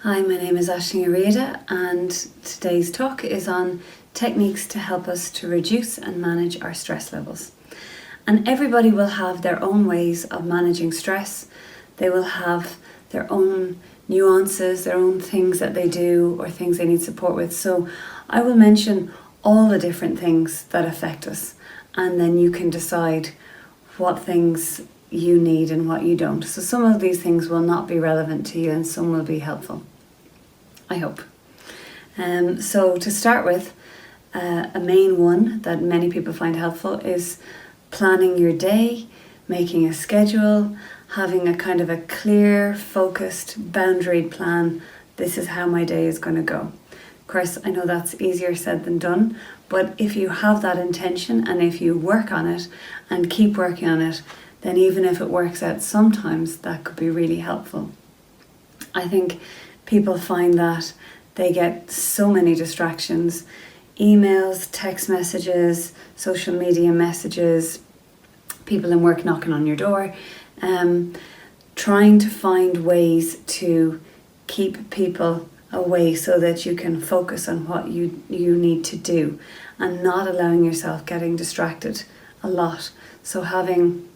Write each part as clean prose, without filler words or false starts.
Hi, my name is Aisling Ariada and today's talk is on techniques to help us to reduce and manage our stress levels. And everybody will have their own ways of managing stress. They will have their own nuances, their own things that they do or things they need support with. So I will mention all the different things that affect us, and then you can decide what things you need and what you don't. So some of these things will not be relevant to you and some will be helpful, I hope. So to start with, a main one that many people find helpful is planning your day, making a schedule, having a kind of a clear, focused, boundaried plan. This is how my day is going to go. Of course, I know that's easier said than done, but if you have that intention and if you work on it and keep working on it, then even if it works out sometimes, that could be really helpful. I think people find that they get so many distractions: emails, text messages, social media messages, people in work knocking on your door, trying to find ways to keep people away so that you can focus on what you need to do and not allowing yourself getting distracted a lot. So having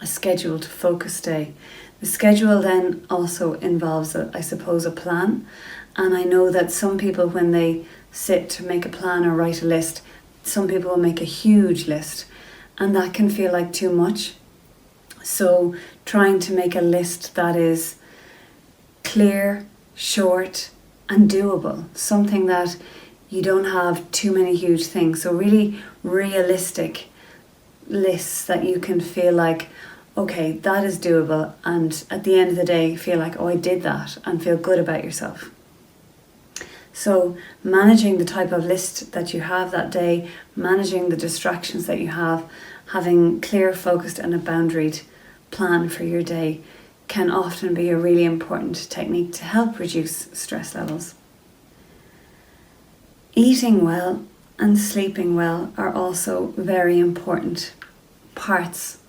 a scheduled focus day. The schedule then also involves, I suppose, a plan. And I know that some people, when they sit to make a plan or write a list, some people will make a huge list and that can feel like too much. So trying to make a list that is clear, short and doable, something that you don't have too many huge things. So really realistic lists that you can feel like, okay, that is doable, and at the end of the day feel like, oh, I did that, and feel good about yourself. So managing the type of list that you have that day, managing the distractions that you have, having clear, focused and a boundaried plan for your day can often be a really important technique to help reduce stress levels. Eating well and sleeping well are also very important parts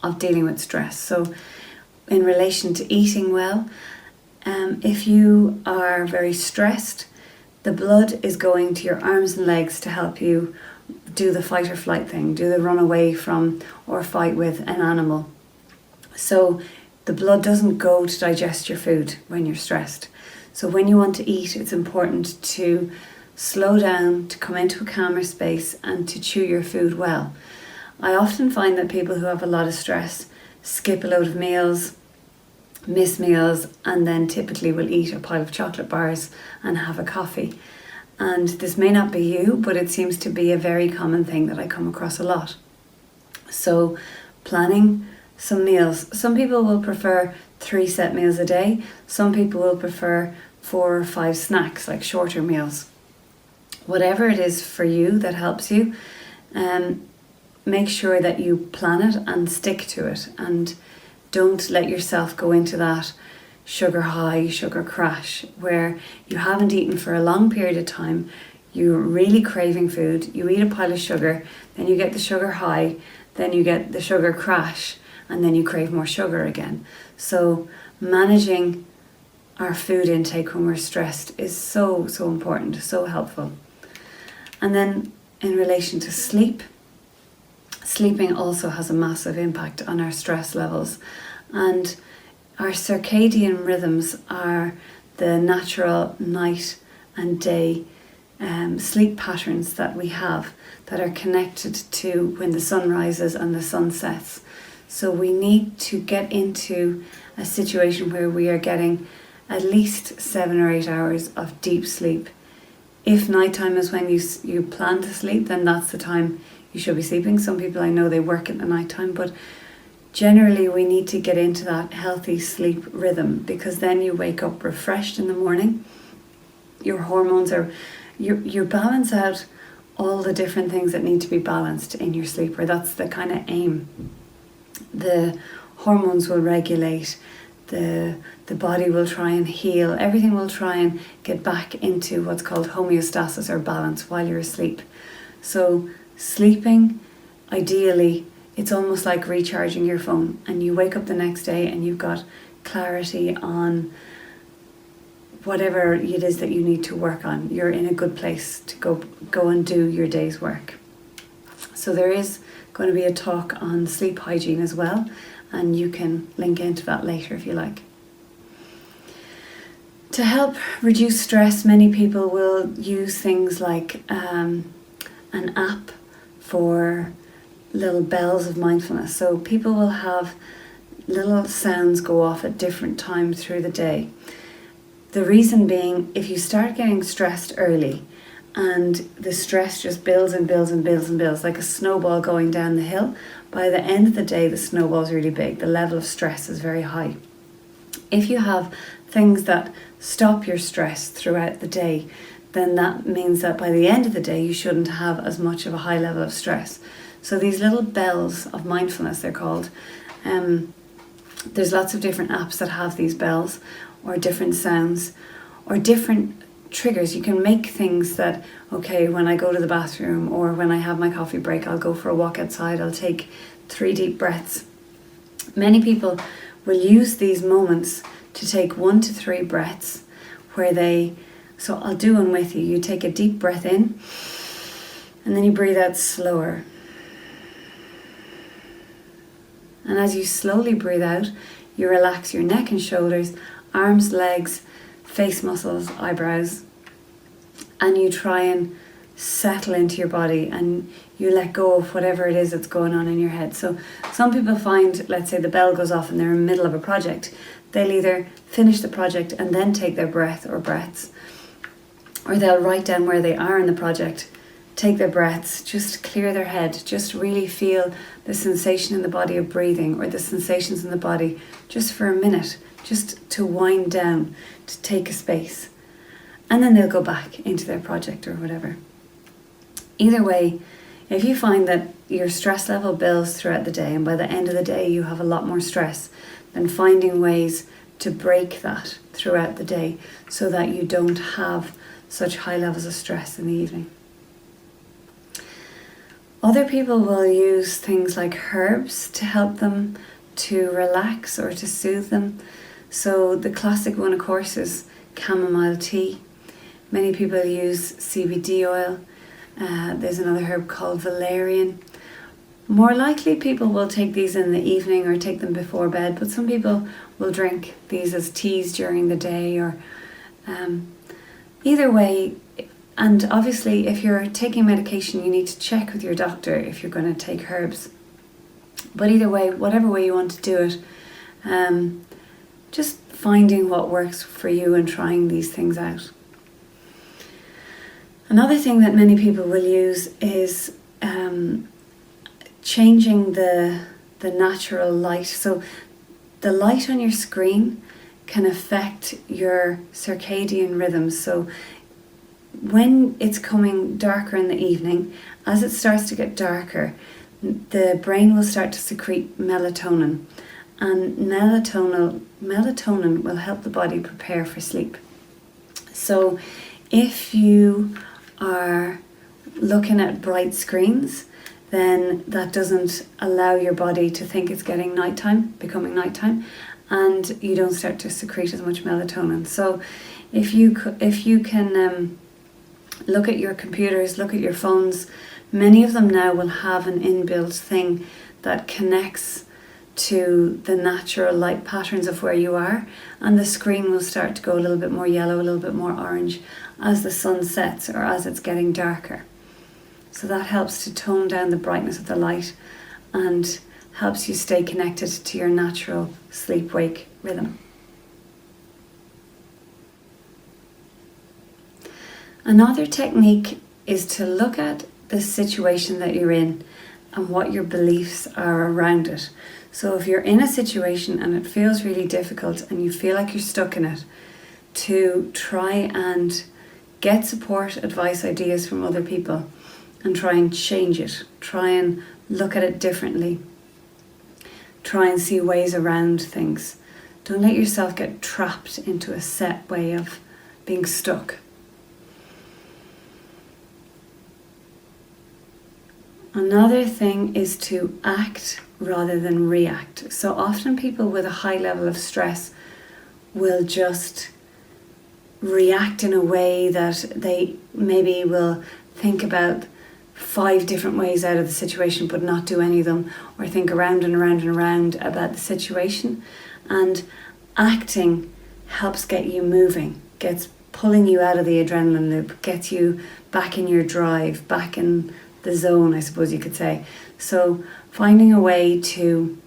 of dealing with stress. So in relation to eating well, if you are very stressed, the blood is going to your arms and legs to help you do the fight or flight thing, do the run away from or fight with an animal. So the blood doesn't go to digest your food when you're stressed. So when you want to eat, it's important to slow down, to come into a calmer space and to chew your food well. I often find that people who have a lot of stress skip a load of meals, miss meals, and then typically will eat a pile of chocolate bars and have a coffee. And this may not be you, but it seems to be a very common thing that I come across a lot. So planning some meals. Some people will prefer 3 set meals a day. Some people will prefer 4 or 5 snacks, like shorter meals. Whatever it is for you that helps you, make sure that you plan it and stick to it, and don't let yourself go into that sugar high, sugar crash where you haven't eaten for a long period of time, you're really craving food, you eat a pile of sugar, then you get the sugar high, then you get the sugar crash, and then you crave more sugar again. So managing our food intake when we're stressed is so important, so helpful. And then in relation to sleeping also has a massive impact on our stress levels, and our circadian rhythms are the natural night and day sleep patterns that we have that are connected to when the sun rises and the sun sets. So we need to get into a situation where we are getting at least 7 or 8 hours of deep sleep. If nighttime is when you plan to sleep, then that's the time you should be sleeping. Some people I know, they work at the nighttime, but generally we need to get into that healthy sleep rhythm, because then you wake up refreshed in the morning. Your hormones are, you balance out all the different things that need to be balanced in your sleep, or that's the kind of aim. The hormones will regulate, the body will try and heal, everything will try and get back into what's called homeostasis or balance while you're asleep. So sleeping, ideally, it's almost like recharging your phone, and you wake up the next day and you've got clarity on whatever it is that you need to work on, you're in a good place to go and do your day's work. So there is going to be a talk on sleep hygiene as well, and you can link into that later if you like. To help reduce stress, many people will use things like an app for little bells of mindfulness. So people will have little sounds go off at different times through the day. The reason being, if you start getting stressed early and the stress just builds and builds and builds and builds like a snowball going down the hill, by the end of the day the snowball is really big. The level of stress is very high. If you have things that stop your stress throughout the day, then that means that by the end of the day you shouldn't have as much of a high level of stress. So these little bells of mindfulness, they're called, there's lots of different apps that have these bells or different sounds or different triggers. You can make things that, okay, when I go to the bathroom or when I have my coffee break, I'll go for a walk outside, I'll take 3 deep breaths. Many people will use these moments to take 1 to 3 breaths so I'll do one with you. You take a deep breath in and then you breathe out slower. And as you slowly breathe out, you relax your neck and shoulders, arms, legs, face muscles, eyebrows, and you try and settle into your body and you let go of whatever it is that's going on in your head. So some people find, let's say the bell goes off and they're in the middle of a project, they'll either finish the project and then take their breath or breaths, or they'll write down where they are in the project, take their breaths, just clear their head, just really feel the sensation in the body of breathing or the sensations in the body just for a minute, just to wind down, to take a space. And then they'll go back into their project or whatever. Either way, if you find that your stress level builds throughout the day and by the end of the day you have a lot more stress, then finding ways to break that throughout the day so that you don't have such high levels of stress in the evening. Other people will use things like herbs to help them to relax or to soothe them. So the classic one, of course, is chamomile tea. Many people use CBD oil. There's another herb called valerian. More likely people will take these in the evening or take them before bed, but some people will drink these as teas during the day or either way. And obviously if you're taking medication, you need to check with your doctor if you're going to take herbs. But either way, whatever way you want to do it, just finding what works for you and trying these things out. Another thing that many people will use is changing the natural light. So the light on your screen can affect your circadian rhythms. So when it's coming darker in the evening, as it starts to get darker, the brain will start to secrete melatonin. And melatonin will help the body prepare for sleep. So if you are looking at bright screens, then that doesn't allow your body to think it's getting becoming nighttime, and you don't start to secrete as much melatonin. So if you can look at your computers, look at your phones, many of them now will have an inbuilt thing that connects to the natural light patterns of where you are, and the screen will start to go a little bit more yellow, a little bit more orange as the sun sets or as it's getting darker. So that helps to tone down the brightness of the light and helps you stay connected to your natural sleep-wake rhythm. Another technique is to look at the situation that you're in and what your beliefs are around it. So if you're in a situation and it feels really difficult and you feel like you're stuck in it, to try and get support, advice, ideas from other people and try and change it. Try and look at it differently. Try and see ways around things. Don't let yourself get trapped into a set way of being stuck. Another thing is to act rather than react. So often people with a high level of stress will just react in a way that they maybe will think about 5 different ways out of the situation but not do any of them, or think around and around and around about the situation. And acting helps get you moving, gets pulling you out of the adrenaline loop, gets you back in your drive, back in the zone, I suppose you could say. So finding a way to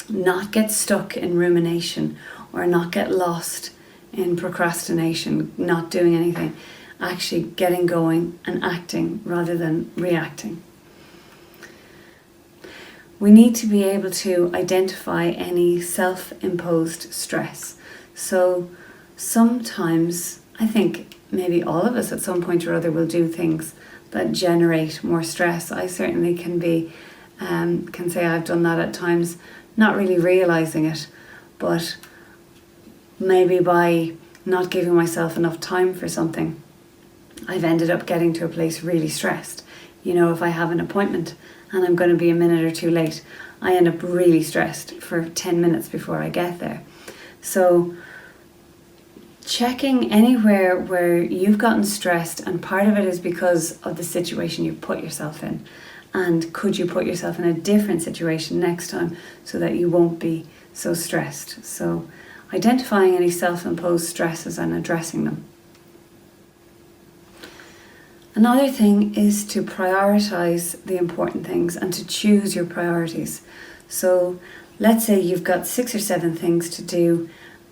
not get stuck in rumination or not get lost in procrastination, not doing anything, actually getting going and acting rather than reacting. We need to be able to identify any self-imposed stress. So sometimes, I think maybe all of us at some point or other will do things that generate more stress. I certainly can say I've done that at times, not really realizing it, but maybe by not giving myself enough time for something, I've ended up getting to a place really stressed. You know, if I have an appointment and I'm going to be a minute or two late, I end up really stressed for 10 minutes before I get there. So checking anywhere where you've gotten stressed, and part of it is because of the situation you put yourself in, and could you put yourself in a different situation next time so that you won't be so stressed. So identifying any self-imposed stresses and addressing them. Another thing is to prioritize the important things and to choose your priorities. So let's say you've got 6 or 7 things to do.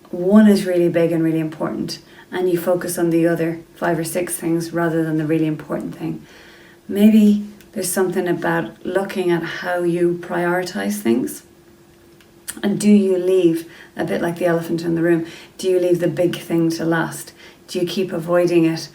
One is really big and really important, and you focus on the other 5 or 6 things rather than the really important thing. Maybe there's something about looking at how you prioritize things. And do you leave, a bit like the elephant in the room, do you leave the big thing to last? Do you keep avoiding it?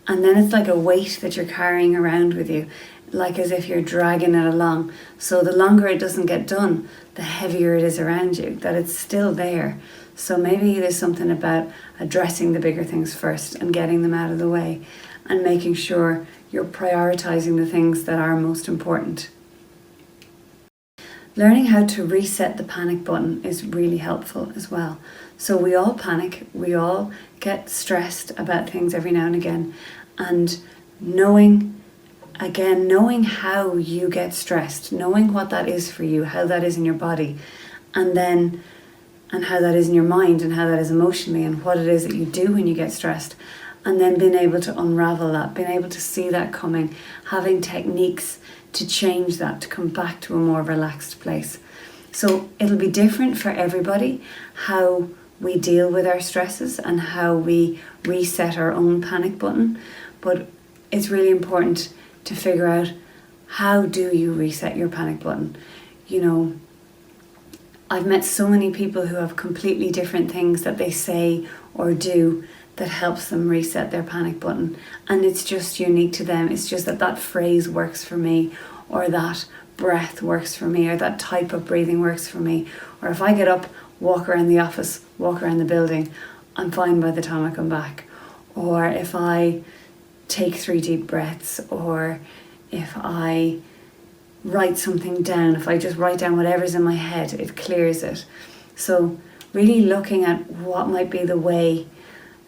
And then it's like a weight that you're carrying around with you, like as if you're dragging it along. So the longer it doesn't get done, the heavier it is around you, that it's still there. So maybe there's something about addressing the bigger things first and getting them out of the way and making sure you're prioritizing the things that are most important. Learning how to reset the panic button is really helpful as well. So we all panic, we all get stressed about things every now and again, and knowing how you get stressed, knowing what that is for you, how that is in your body, and how that is in your mind, and how that is emotionally, and what it is that you do when you get stressed, and then being able to unravel that, being able to see that coming, having techniques to change that, to come back to a more relaxed place. So it'll be different for everybody how we deal with our stresses and how we reset our own panic button, but it's really important to figure out, how do you reset your panic button? You know, I've met so many people who have completely different things that they say or do that helps them reset their panic button, and it's just unique to them. It's just that phrase works for me, or that breath works for me, or that type of breathing works for me, or if I get up, walk around the office, walk around the building, I'm fine by the time I come back. Or if I take 3 deep breaths, or if I write something down, if I just write down whatever's in my head, it clears it. So really looking at what might be the way.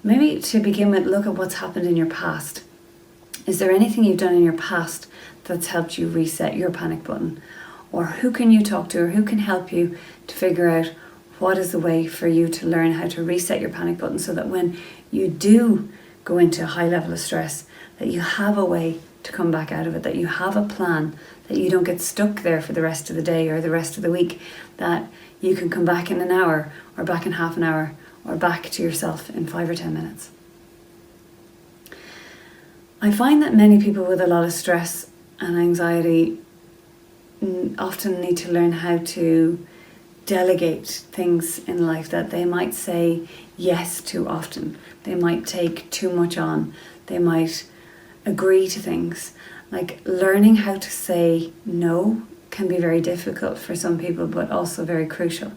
Maybe to begin with, look at what's happened in your past. Is there anything you've done in your past that's helped you reset your panic button? Or who can you talk to, or who can help you to figure out what is the way for you to learn how to reset your panic button, so that when you do go into a high level of stress, that you have a way to come back out of it, that you have a plan, that you don't get stuck there for the rest of the day or the rest of the week, that you can come back in an hour, or back in half an hour, or back to yourself in 5 or 10 minutes. I find that many people with a lot of stress and anxiety often need to learn how to delegate things in life that they might say yes too often. They might take too much on. They might agree to things. Like, learning how to say no can be very difficult for some people, but also very crucial.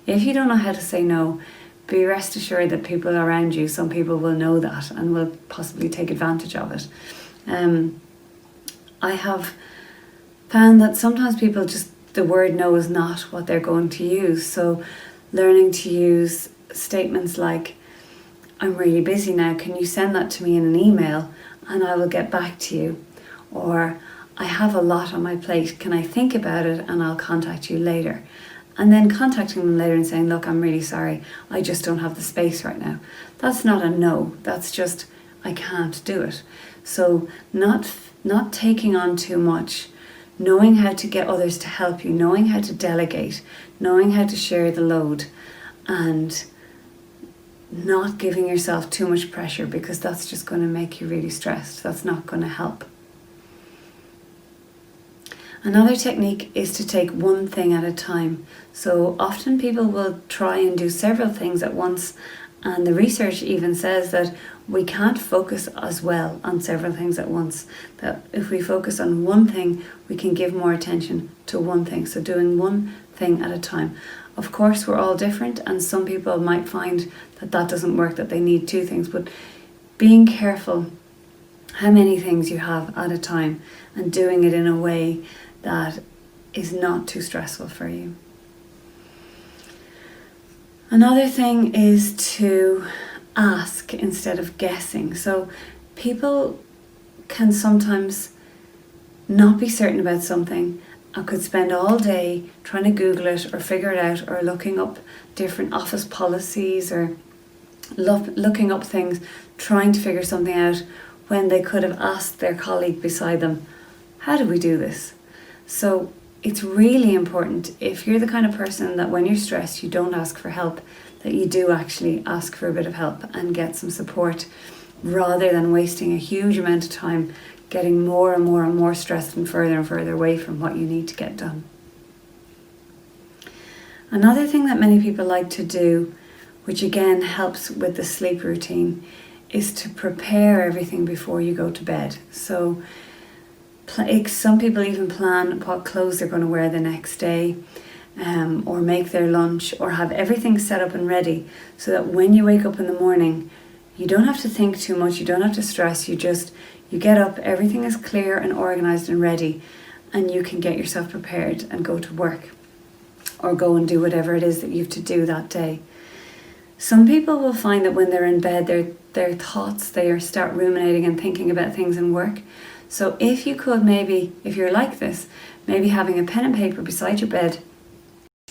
If you don't know how to say no, be rest assured that people around you, some people will know that and will possibly take advantage of it. I have found that sometimes people just, the word no is not what they're going to use. So learning to use statements like, I'm really busy now, can you send that to me in an email and I will get back to you? Or I have a lot on my plate, can I think about it and I'll contact you later? And then contacting them later and saying, look, I'm really sorry, I just don't have the space right now. That's not a no, that's just, I can't do it. So not taking on too much, knowing how to get others to help you, knowing how to delegate, knowing how to share the load, and not giving yourself too much pressure, because that's just going to make you really stressed. That's not going to help. Another technique is to take one thing at a time. So often people will try and do several things at once, and the research even says that we can't focus as well on several things at once. That if we focus on one thing, we can give more attention to one thing. So doing one thing at a time. Of course, we're all different, and some people might find that that doesn't work, that they need two things, but being careful how many things you have at a time and doing it in a way that is not too stressful for you. Another thing is to ask instead of guessing. So people can sometimes not be certain about something. I could spend all day trying to Google it or figure it out, or looking up different office policies, or looking up things, trying to figure something out, when they could have asked their colleague beside them, how do we do this? So it's really important, if you're the kind of person that when you're stressed you don't ask for help, that you do actually ask for a bit of help and get some support, rather than wasting a huge amount of time getting more and more and more stressed and further away from what you need to get done. Another thing that many people like to do, which again helps with the sleep routine, is to prepare everything before you go to bed. So some people even plan what clothes they're going to wear the next day, or make their lunch, or have everything set up and ready, so that when you wake up in the morning, you don't have to think too much, you don't have to stress, you get up, everything is clear and organised and ready, and you can get yourself prepared and go to work, or go and do whatever it is that you have to do that day. Some people will find that when they're in bed, their thoughts, they start ruminating and thinking about things in work. So if you could maybe, if you're like this, maybe having a pen and paper beside your bed,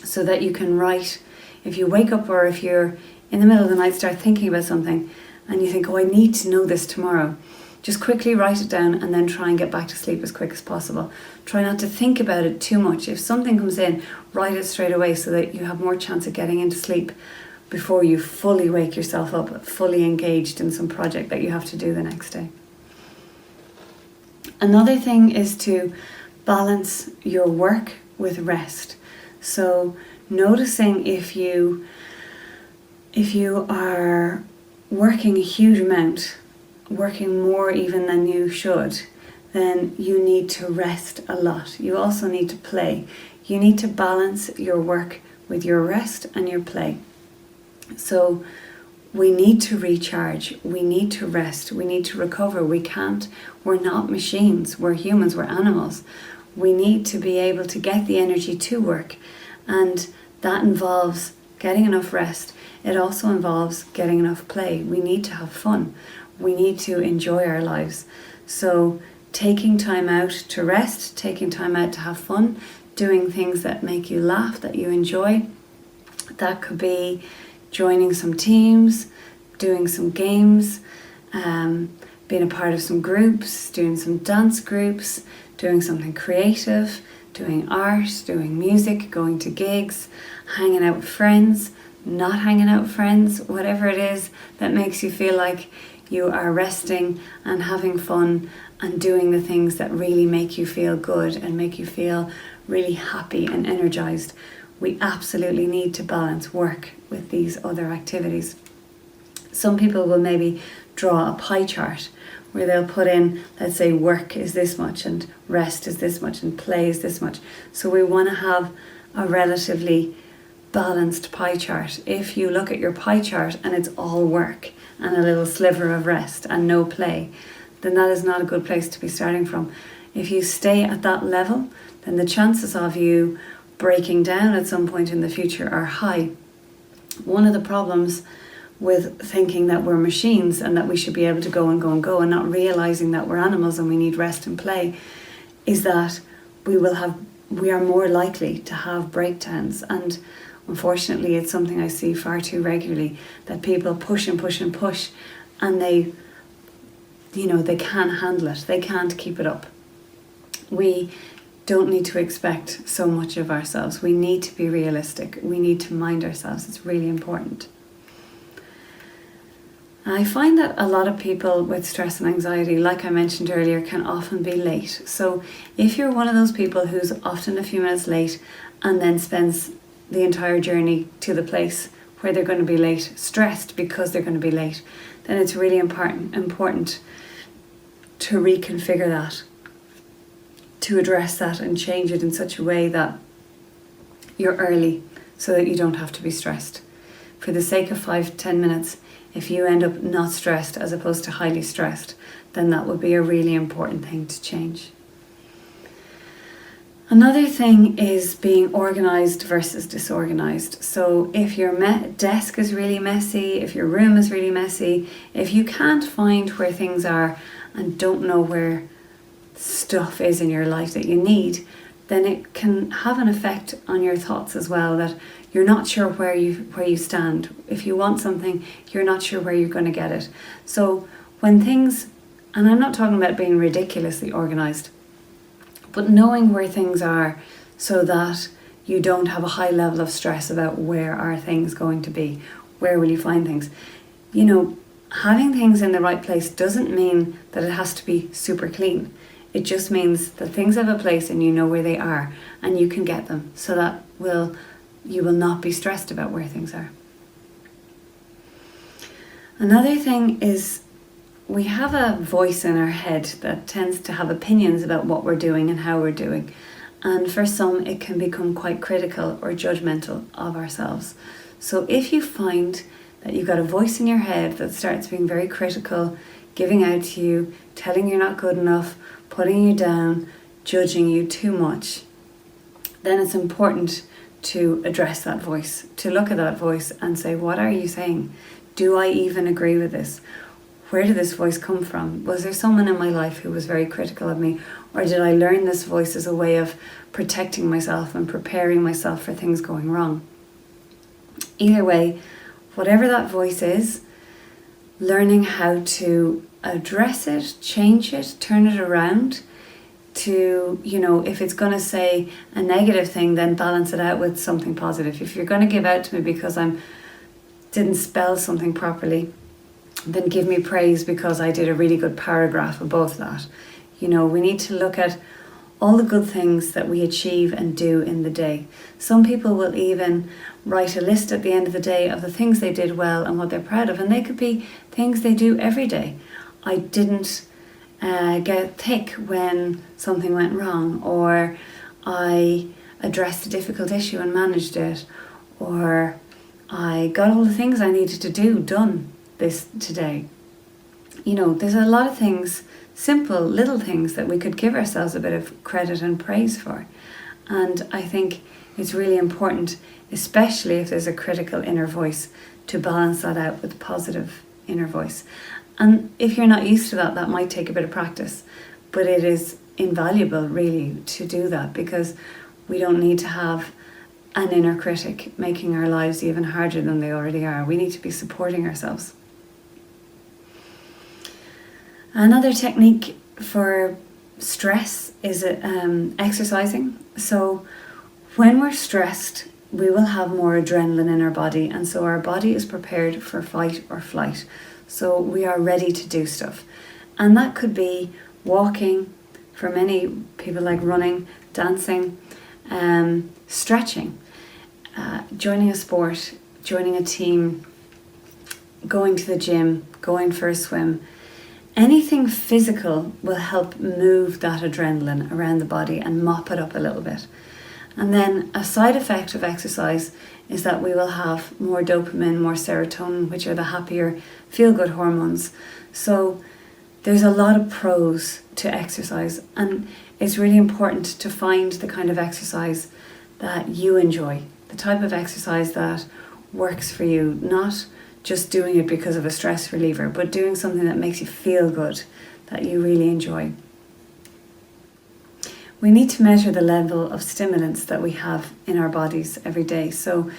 so that you can write, if you wake up or if you're in the middle of the night start thinking about something and you think, oh, I need to know this tomorrow, just quickly write it down and then try and get back to sleep as quick as possible. Try not to think about it too much. If something comes in, write it straight away, so that you have more chance of getting into sleep before you fully wake yourself up, fully engaged in some project that you have to do the next day. Another thing is to balance your work with rest. So noticing if you are working a huge amount, working more even than you should, then you need to rest a lot. You also need to play. You need to balance your work with your rest and your play. So we need to recharge, we need to rest, we need to recover. We're not machines, we're humans, we're animals. We need to be able to get the energy to work, and that involves getting enough rest. It also involves getting enough play. We need to have fun. We need to enjoy our lives. So taking time out to rest, taking time out to have fun, doing things that make you laugh, that you enjoy. That could be joining some teams, doing some games, being a part of some groups, doing some dance groups, doing something creative, doing art, doing music, going to gigs, hanging out with friends, not hanging out with friends, whatever it is that makes you feel like you are resting and having fun and doing the things that really make you feel good and make you feel really happy and energized. We absolutely need to balance work with these other activities. Some people will maybe draw a pie chart where they'll put in, let's say, work is this much and rest is this much and play is this much. So we want to have a relatively balanced pie chart. If you look at your pie chart and it's all work and a little sliver of rest and no play, then that is not a good place to be starting from. If you stay at that level, then the chances of you breaking down at some point in the future are high. One of the problems with thinking that we're machines and that we should be able to go and go and go, and not realizing that we're animals and we need rest and play, is that we are more likely to have breakdowns. And unfortunately, it's something I see far too regularly, that people push and push and push, and they can't handle it. They can't keep it up. We don't need to expect so much of ourselves. We need to be realistic. We need to mind ourselves. It's really important. I find that a lot of people with stress and anxiety, like I mentioned earlier, can often be late. So if you're one of those people who's often a few minutes late and then spends the entire journey to the place where they're going to be late, stressed because they're going to be late, then it's really important to reconfigure that, to address that and change it in such a way that you're early so that you don't have to be stressed. For the sake of 5-10 minutes, if you end up not stressed as opposed to highly stressed, then that would be a really important thing to change. Another thing is being organised versus disorganised. So if your desk is really messy, if your room is really messy, if you can't find where things are and don't know where stuff is in your life that you need, then it can have an effect on your thoughts as well, that you're not sure where you stand. If you want something, you're not sure where you're going to get it. So when things, and I'm not talking about being ridiculously organised, but knowing where things are so that you don't have a high level of stress about where are things going to be, where will you find things. Having things in the right place doesn't mean that it has to be super clean. It just means that things have a place and you know where they are and you can get them, so that you will not be stressed about where things are. Another thing is, we have a voice in our head that tends to have opinions about what we're doing and how we're doing. And for some, it can become quite critical or judgmental of ourselves. So if you find that you've got a voice in your head that starts being very critical, giving out to you, telling you're not good enough, putting you down, judging you too much, then it's important to address that voice, to look at that voice and say, what are you saying? Do I even agree with this? Where did this voice come from? Was there someone in my life who was very critical of me? Or did I learn this voice as a way of protecting myself and preparing myself for things going wrong? Either way, whatever that voice is, learning how to address it, change it, turn it around to, if it's going to say a negative thing, then balance it out with something positive. If you're going to give out to me because I didn't spell something properly, then give me praise because I did a really good paragraph above that. We need to look at all the good things that we achieve and do in the day. Some people will even write a list at the end of the day of the things they did well and what they're proud of, and they could be things they do every day. I didn't get thick when something went wrong, or I addressed a difficult issue and managed it, or I got all the things I needed to do done this today. There's a lot of things, simple little things, that we could give ourselves a bit of credit and praise for. And I think it's really important, especially if there's a critical inner voice, to balance that out with positive inner voice. And if you're not used to that, that might take a bit of practice, but it is invaluable really to do that, because we don't need to have an inner critic making our lives even harder than they already are. We need to be supporting ourselves. Another technique for stress is exercising. So when we're stressed, we will have more adrenaline in our body, and so our body is prepared for fight or flight. So we are ready to do stuff. And that could be walking, for many people like running, dancing, stretching, joining a sport, joining a team, going to the gym, going for a swim. Anything physical will help move that adrenaline around the body and mop it up a little bit. And then a side effect of exercise is that we will have more dopamine, more serotonin, which are the happier, feel-good hormones. So there's a lot of pros to exercise, and it's really important to find the kind of exercise that you enjoy, the type of exercise that works for you, not just doing it because of a stress reliever, but doing something that makes you feel good, that you really enjoy. We need to measure the level of stimulants that we have in our bodies every day. So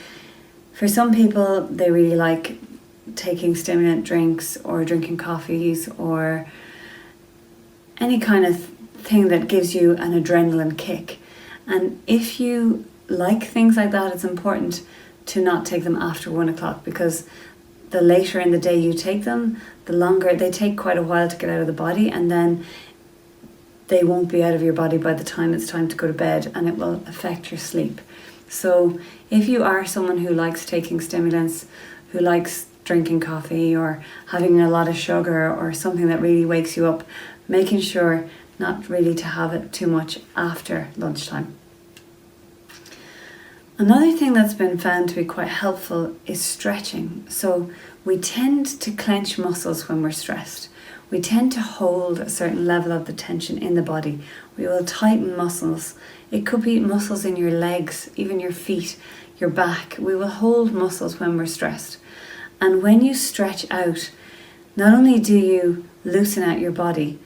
for some people, they really like taking stimulant drinks or drinking coffees or any kind of thing that gives you an adrenaline kick. And if you like things like that, it's important to not take them after 1 o'clock, because the later in the day you take them, the longer they take, quite a while to get out of the body, and then they won't be out of your body by the time it's time to go to bed, and it will affect your sleep. So if you are someone who likes taking stimulants, who likes drinking coffee or having a lot of sugar or something that really wakes you up, making sure not really to have it too much after lunchtime. Another thing that's been found to be quite helpful is stretching. So we tend to clench muscles when we're stressed. We tend to hold a certain level of the tension in the body. We will tighten muscles. It could be muscles in your legs, even your feet, your back. We will hold muscles when we're stressed. And when you stretch out, not only do you loosen out your body,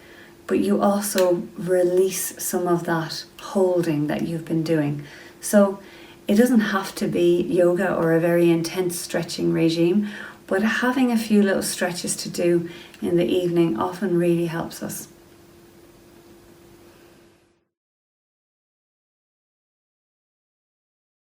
but you also release some of that holding that you've been doing. So it doesn't have to be yoga or a very intense stretching regime, but having a few little stretches to do in the evening often really helps us.